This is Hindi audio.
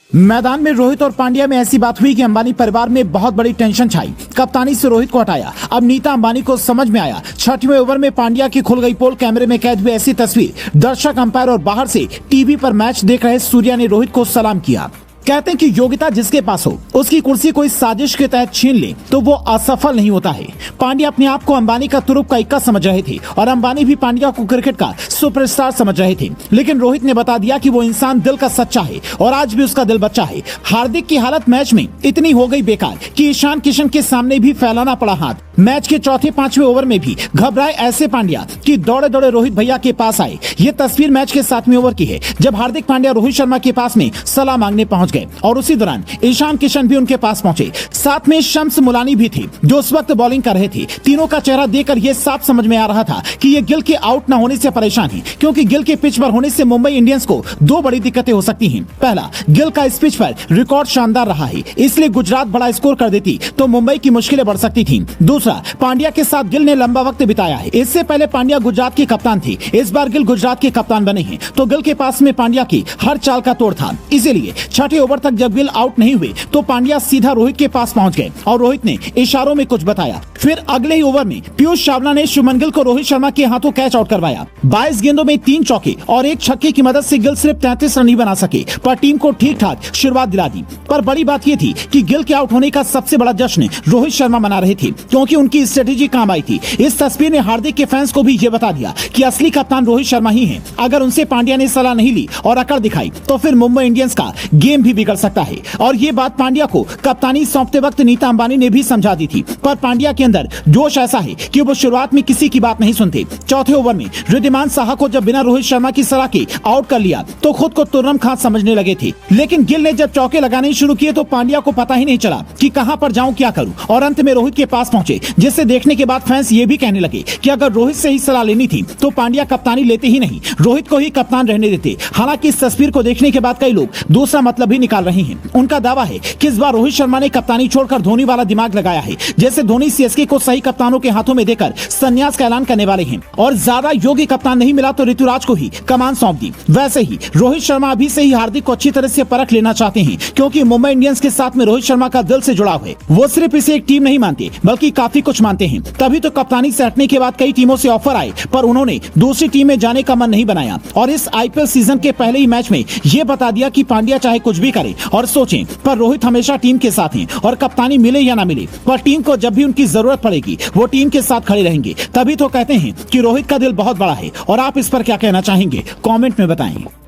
मैदान में रोहित और पांड्या में ऐसी बात हुई कि अंबानी परिवार में बहुत बड़ी टेंशन छाई। कप्तानी से रोहित को हटाया। अब नीता अंबानी को समझ में आया। 6वें ओवर में पांड्या की खुल गई पोल। कैमरे में कैद हुई ऐसी तस्वीर। दर्शक, अंपायर और बाहर से टीवी पर मैच देख रहे सूर्या ने रोहित को सलाम किया। कहते हैं कि योग्यता जिसके पास हो उसकी कुर्सी कोई साजिश के तहत छीन ले तो वो असफल नहीं होता है। पांड्या अपने आप को अंबानी का तुरुप का इक्का समझ रहे थे और अंबानी भी पांड्या को क्रिकेट का सुपरस्टार समझ रहे थे, लेकिन रोहित ने बता दिया कि वो इंसान दिल का सच्चा है और आज भी उसका दिल बच्चा है। हार्दिक की हालत मैच में इतनी हो गई बेकार कि ईशान किशन के सामने भी फैलाना पड़ा हाथ। मैच के चौथे 5वें ओवर में भी घबराए ऐसे पांड्या कि दौड़े दौड़े रोहित भैया के पास आए। ये तस्वीर मैच के 7वें ओवर की है, जब हार्दिक पांड्या रोहित शर्मा के पास में सलाह मांगने पहुंच गए और उसी दौरान ईशान किशन भी उनके पास पहुंचे। साथ में शम्स मुलानी भी थे जो उस वक्त बॉलिंग कर रहे थे। तीनों का चेहरा देखकर यह साफ समझ में आ रहा था कि ये गिल के आउट न होने से परेशान है, क्योंकि गिल के पिच पर होने से मुंबई इंडियंस को दो बड़ी दिक्कतें हो सकती हैं। पहला, गिल का इस पिच पर रिकॉर्ड शानदार रहा है, इसलिए गुजरात बड़ा स्कोर कर देती तो मुंबई की मुश्किलें बढ़ सकती थी। दूसरा, पांड्या के साथ गिल ने लंबा वक्त बिताया है। इससे पहले पांड्या गुजरात के कप्तान थे, इस बार गिल गुजरात के कप्तान बने हैं, तो गिल के पास में पांड्या की हर चाल का तोड़ था। इसीलिए 6ठे ओवर तक जब गिल आउट नहीं हुए तो पांड्या सीधा रोहित के पास पहुंच गए और रोहित ने इशारों में कुछ बताया। फिर अगले ही ओवर में पीयूष चावला ने शुभमन गिल को रोहित शर्मा के हाथों कैच आउट करवाया। 22 गेंदों में 3 चौके और 1 छक्के की मदद से गिल सिर्फ 33 रन ही बना सके, पर टीम को ठीक ठाक शुरुआत दिला दी। पर बड़ी बात यह थी कि गिल के आउट होने का सबसे बड़ा जश्न रोहित शर्मा मना रहे थे, क्योंकि उनकी स्ट्रेटेजी काम आई थी। इस तस्वीर ने हार्दिक के फैंस को भी ये बता दिया कि असली कप्तान रोहित शर्मा ही है। अगर उनसे पांड्या ने सलाह नहीं ली और अकड़ दिखाई तो फिर मुंबई इंडियंस का गेम भी बिगड़ सकता है। और ये बात पांड्या को कप्तानी सौंपते वक्त नीता अंबानी ने भी समझा दी थी, पर पांड्या के अंदर जोश ऐसा है कि वो शुरुआत में किसी की बात नहीं सुनते। चौथे ओवर में रिद्धिमान साहा को जब बिना रोहित शर्मा की सलाह के आउट कर लिया तो खुद को तुर्रम खां समझने लगे थे, लेकिन गिल ने जब चौके लगाने शुरू किए तो पांड्या को पता ही नहीं चला कि कहां पर जाऊं, क्या करूं, और अंत में रोहित के पास पहुंचे, जिसे देखने के बाद फैंस ये भी कहने लगे कि अगर रोहित से ही सलाह लेनी थी तो पांड्या कप्तानी लेते ही नहीं, रोहित को ही कप्तान रहने देते। हालांकि इस तस्वीर को देखने के बाद कई लोग दूसरा मतलब भी निकाल रहे हैं। उनका दावा है कि इस बार रोहित शर्मा ने कप्तानी छोड़कर धोनी वाला दिमाग लगाया है, जैसे धोनी सीएसके को सही कप्तानों के हाथों में देकर संन्यास का ऐलान करने वाले हैं और ज्यादा योग्य कप्तान नहीं मिला तो ऋतुराज को ही कमान सौंप दी। वैसे ही रोहित शर्मा अभी से ही हार्दिक को अच्छी तरह से परख लेना चाहते हैं, क्योंकि मुंबई इंडियंस के साथ में रोहित शर्मा का दिल से जुड़ाव है। वो सिर्फ इसे एक टीम नहीं मानते बल्कि काफी कुछ मानते हैं। तभी तो कप्तानी से हटने के बाद कई टीमों से ऑफर आए, पर उन्होंने दूसरी टीम में जाने का मन नहीं बनाया और इस आईपीएल सीजन के पहले ही मैच में ये बता दिया कि पांड्या चाहे कुछ भी करे और सोचें, पर रोहित हमेशा टीम के साथ हैं और कप्तानी मिले या ना मिले, पर टीम को जब भी उनकी जरूरत पड़ेगी वो टीम के साथ खड़े रहेंगे। तभी तो कहते हैं कि रोहित का दिल बहुत बड़ा है। और आप इस पर क्या कहना चाहेंगे, कमेंट में बताएं।